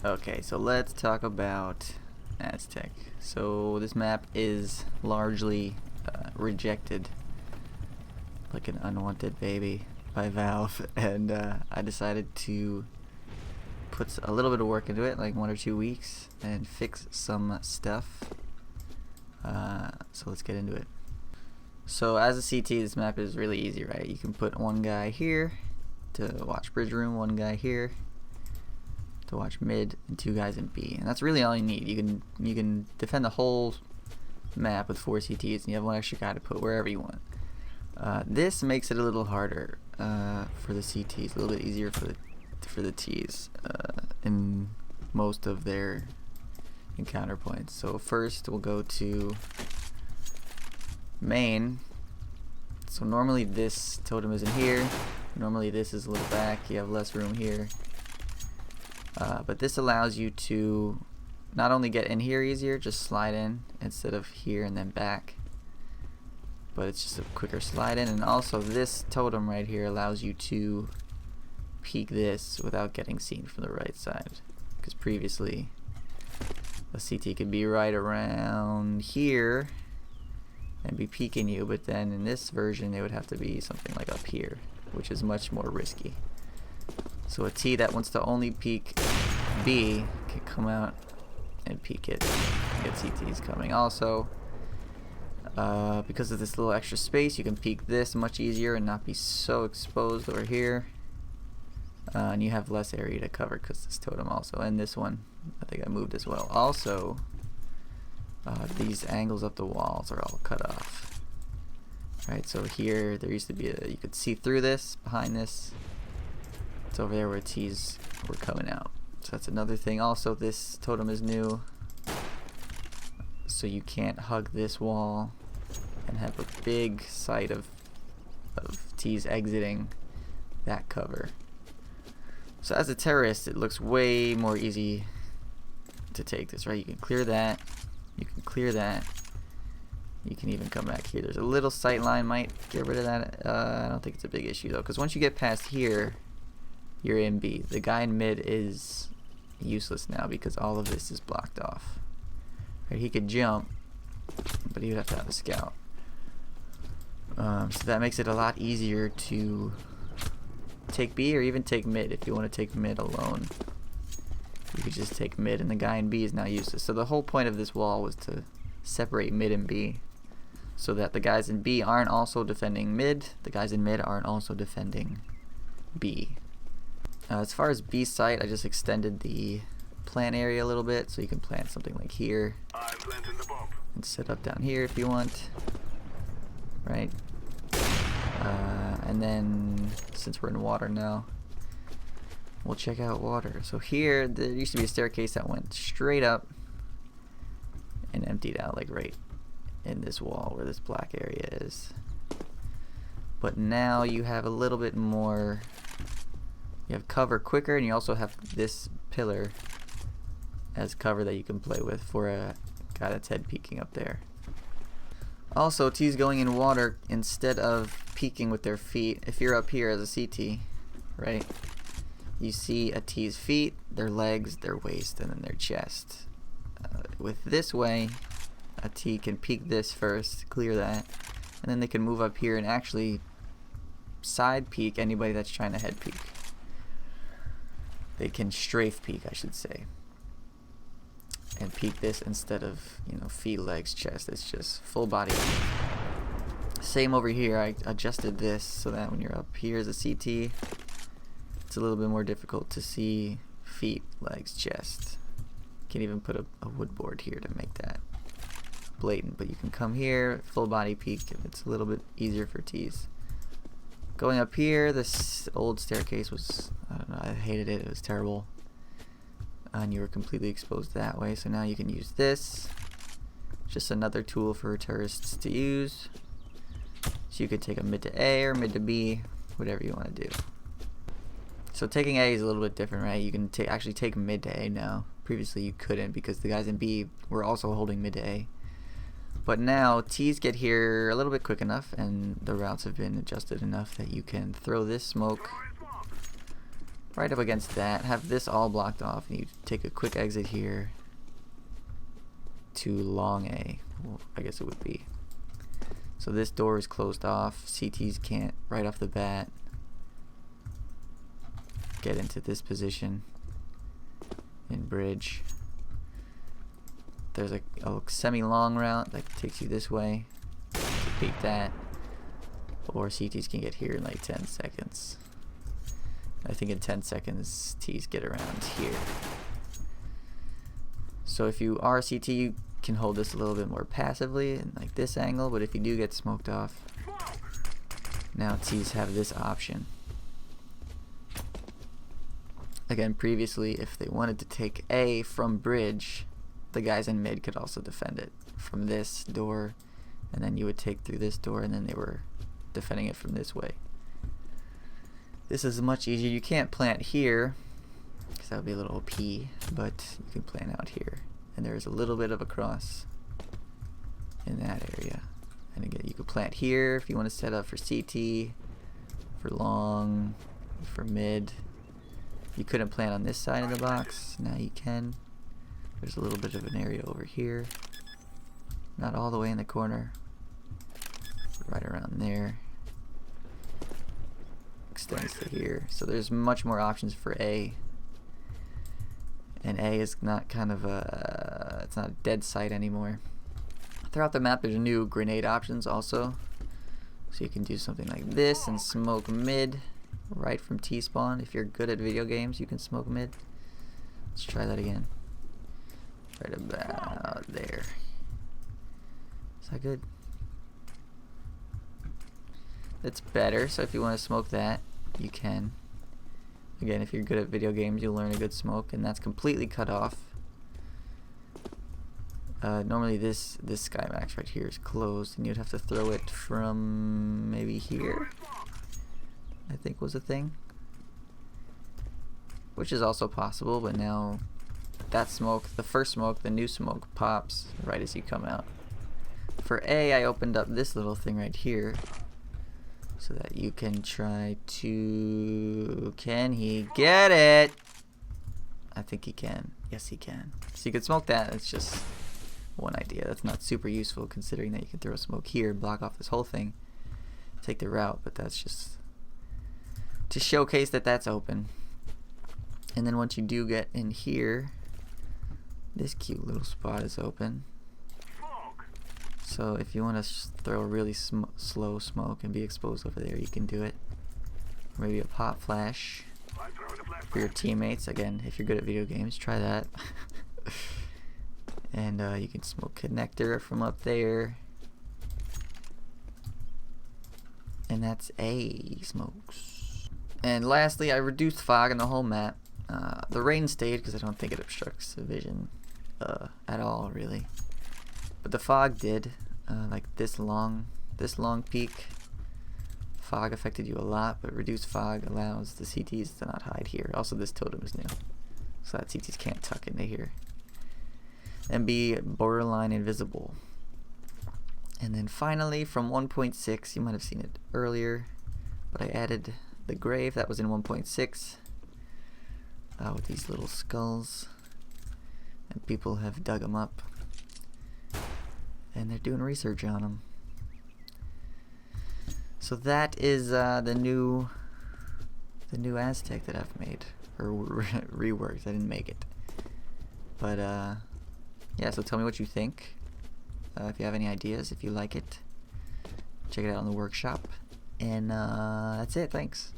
Okay, so let's talk about Aztec. So this map is largely rejected like an unwanted baby by Valve, and I decided to put a little bit of work into it, like 1 or 2 weeks, and fix some stuff. So let's get into it. So as a CT, this map is really easy, right? You can put one guy here to watch bridge room, one guy here to watch mid, and 2 guys in B, and that's really all you need. You can defend the whole map with 4 CTs, and you have 1 extra guy to put wherever you want. This makes it a little harder for the CTs, a little bit easier for the Ts in most of their encounter points. So first we'll go to main. So normally this totem is in here, normally this is a little back, you have less room here. But this allows you to not only get in here easier, just slide in instead of here and then back, but it's just a quicker slide in. And also this totem right here allows you to peek this without getting seen from the right side, because previously a CT could be right around here and be peeking you, but then in this version it would have to be something like up here, which is much more risky. So a T that wants to only peek B can come out and peek it. Get CTs coming. Also, because of this little extra space, you can peek this much easier and not be so exposed over here. And you have less area to cover because this totem also, and this one, I think I moved as well. Also, these angles up the walls are all cut off. Right, so here there used to be you could see through this, behind this. It's over there where T's were coming out. So that's another thing. Also, this totem is new, so you can't hug this wall and have a big sight of T's exiting that cover. So as a terrorist, it looks way more easy to take this, right? You can clear that, you can clear that, you can even come back here. There's a little sight line, might get rid of that. I don't think it's a big issue though, because once you get past here, you're in B. The guy in mid is useless now because all of this is blocked off. Right, he could jump, but he would have to have a scout. So that makes it a lot easier to take B or even take mid. If you want to take mid alone, you could just take mid, and the guy in B is now useless. So the whole point of this wall was to separate mid and B, so that the guys in B aren't also defending mid, the guys in mid aren't also defending B. As far as B site, I just extended the plant area a little bit, so you can plant something like here and set up down here if you want, right? And then since we're in water now, we'll check out water. So here there used to be a staircase that went straight up and emptied out, like right in this wall where this black area is. But now you have a little bit more, you have cover quicker, and you also have this pillar as cover that you can play with for a guy that's head peeking up there. Also, T's going in water instead of peeking with their feet. If you're up here as a CT, right, you see a T's feet, their legs, their waist, and then their chest. With this way, a T can peek this first, clear that, and then they can move up here and actually side peek anybody that's trying to head peek. They can strafe peek, I should say, and peek this instead of, you know, feet, legs, chest. It's just full body peek. Same over here. I adjusted this so that when you're up here as a CT, it's a little bit more difficult to see feet, legs, chest. You can even put a wood board here to make that blatant, but you can come here, full body peek, and it's a little bit easier for T's. Going up here, this old staircase was, I don't know, I hated it. It was terrible. And you were completely exposed that way. So now you can use this. Just another tool for terrorists to use. So you could take a mid to A or mid to B, whatever you want to do. So taking A is a little bit different, right? You can actually take mid to A now. Previously you couldn't because the guys in B were also holding mid to A. But now T's get here a little bit quick enough, and the routes have been adjusted enough that you can throw this smoke right up against that. Have this all blocked off, and you take a quick exit here to long A. Well, I guess it would be. So this door is closed off. CTs can't, right off the bat, get into this position in bridge. There's a semi-long route that takes you this way to beat that. Or CTs can get here in like 10 seconds. I think in 10 seconds, T's get around here. So if you are CT, you can hold this a little bit more passively in like this angle, but if you do get smoked off, now T's have this option. Again, previously, if they wanted to take A from bridge, the guys in mid could also defend it from this door, and then you would take through this door, and then they were defending it from this way. This is much easier. You can't plant here, because that would be a little OP, but you can plant out here. And there's a little bit of a cross in that area. And again, you could plant here if you want to set up for CT, for long, for mid. You couldn't plant on this side of the box. Now you can. There's a little bit of an area over here. Not all the way in the corner. Right around there. Extends to here. So there's much more options for A. And A is not kind of a, it's not a dead site anymore. Throughout the map there's new grenade options also. So you can do something like this and smoke mid right from T-spawn. If you're good at video games, you can smoke mid. Let's try that again. Right about there. Is that good? It's better, so if you want to smoke that, you can. Again, if you're good at video games, you'll learn a good smoke, and that's completely cut off. Normally this Skymax right here is closed, and you'd have to throw it from maybe here, I think was a thing. Which is also possible, but now that smoke, the first smoke, the new smoke, pops right as you come out. For A, I opened up this little thing right here, so that you can try to... Can he get it? I think he can. Yes, he can. So you can smoke that. It's just one idea. That's not super useful considering that you can throw a smoke here, block off this whole thing, take the route, but that's just to showcase that that's open. And then once you do get in here, this cute little spot is open. So if you want to throw a really slow smoke and be exposed over there, you can do it. Or maybe a pop flash for your teammates. Again, if you're good at video games, try that. And you can smoke connector from up there. And that's A smokes. And lastly, I reduced fog on the whole map. The rain stayed because I don't think it obstructs the vision at all, really. But the fog did, like this long peak. Fog affected you a lot, but reduced fog allows the CTs to not hide here. Also, this totem is new, so that CTs can't tuck into here and be borderline invisible. And then finally, from 1.6, you might have seen it earlier, but I added the grave that was in 1.6 with these little skulls, and people have dug them up. And they're doing research on them. So that is the new Aztec that I've made, or reworked. I didn't make it, but yeah. So tell me what you think. If you have any ideas, if you like it, check it out in the workshop. And that's it. Thanks.